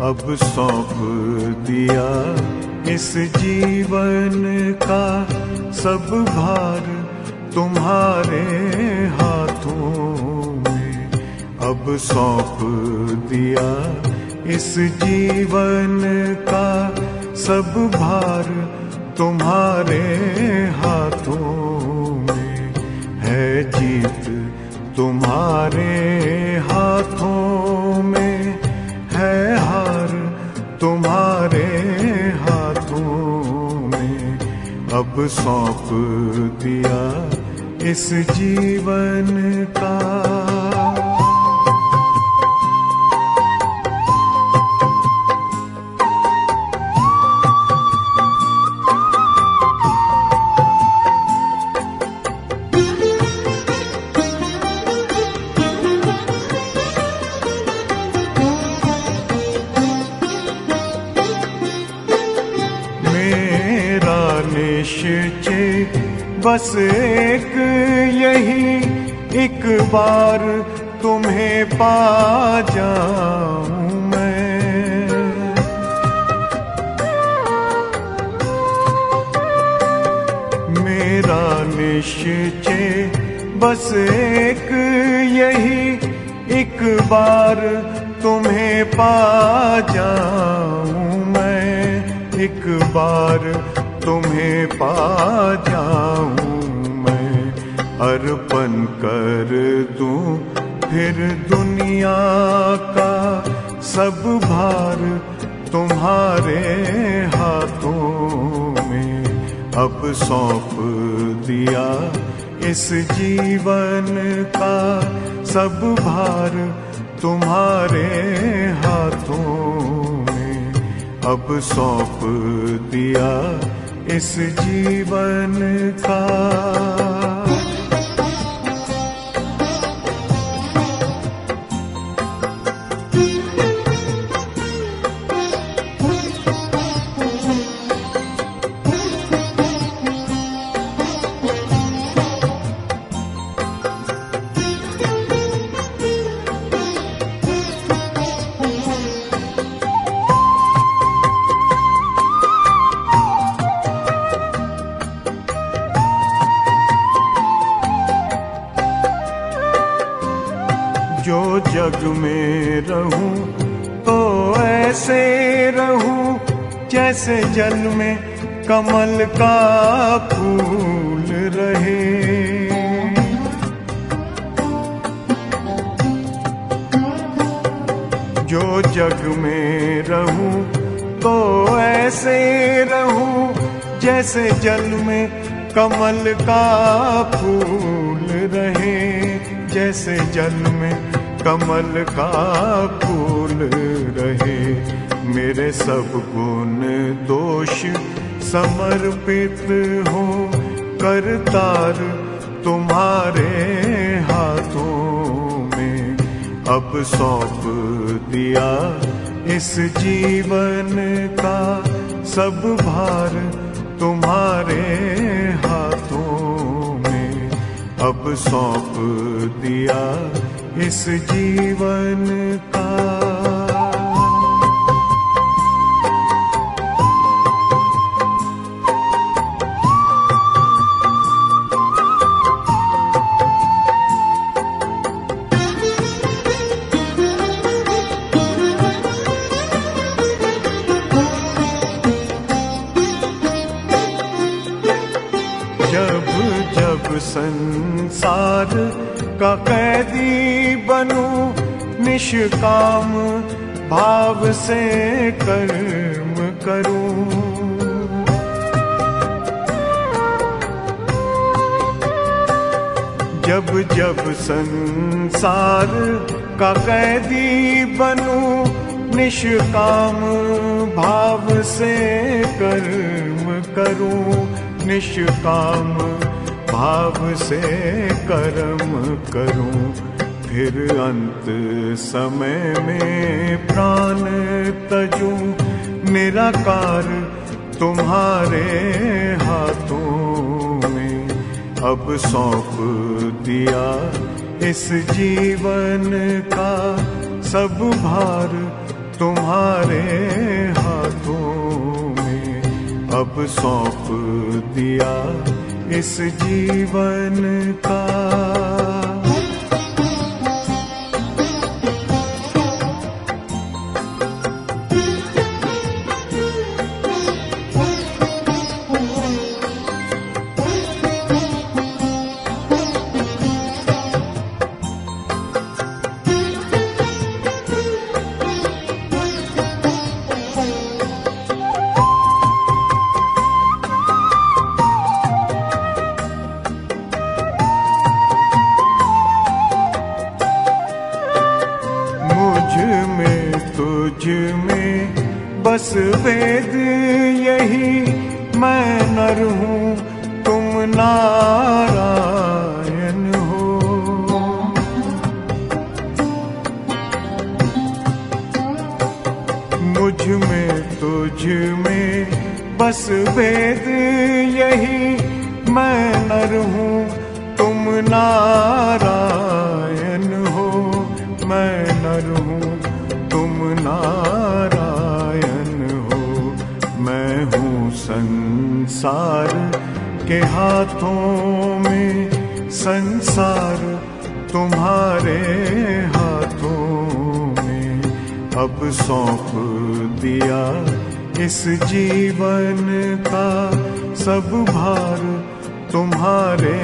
अब सौंप दिया इस जीवन का सब भार तुम्हारे हाथों में। अब सौंप दिया इस जीवन का सब भार तुम्हारे हाथों में। है जीत तुम्हारे हाथों में, है हार तुम्हारे हाथों में। अब सौंप दिया इस जीवन का। निश्चय बस एक यही, एक बार तुम्हें पा जाऊं मैं। मेरा निश्चय बस एक यही, एक बार तुम्हें पा जाऊं मैं। एक बार तुम्हें पा जाऊं मैं। अर्पण कर दूं फिर दुनिया का सब भार तुम्हारे हाथों में। अब सौंप दिया इस जीवन का सब भार तुम्हारे हाथों में। अब सौंप दिया इस जीवन का। जो जग में रहूं तो ऐसे रहूं जैसे जल में कमल का फूल रहे। जो जग में रहूं तो ऐसे रहूं जैसे जल में कमल का फूल रहे। जैसे जल में कमल का फूल रहे। मेरे सब गुण दोष समर्पित हो करतार तुम्हारे हाथों में। अब सौंप दिया इस जीवन का सब भार तुम्हारे हाथों में। अब सौंप दिया इस जीवन का। जब जब संसार का कैदी बनूं, निष्काम भाव से कर्म करूं। जब जब संसार का कैदी बनूं, निष्काम भाव से कर्म करूं। निष्काम भाव से कर्म करूं। फिर अंत समय में प्राण तजूं, निराकार तुम्हारे हाथों में। अब सौंप दिया इस जीवन का सब भार तुम्हारे हाथों में अब सौंप दिया इस जीवन का। तुझ में बस वेद यही, मैं नर हूँ तुम नारायण हो। मुझ में तुझ में बस वेद यही, मैं नर हूँ तुम नारायण हो। मैं नर हूँ तुम नारायण हो। मैं हूँ संसार के हाथों में, संसार तुम्हारे हाथों में अब सौंप दिया इस जीवन का। सब भार तुम्हारे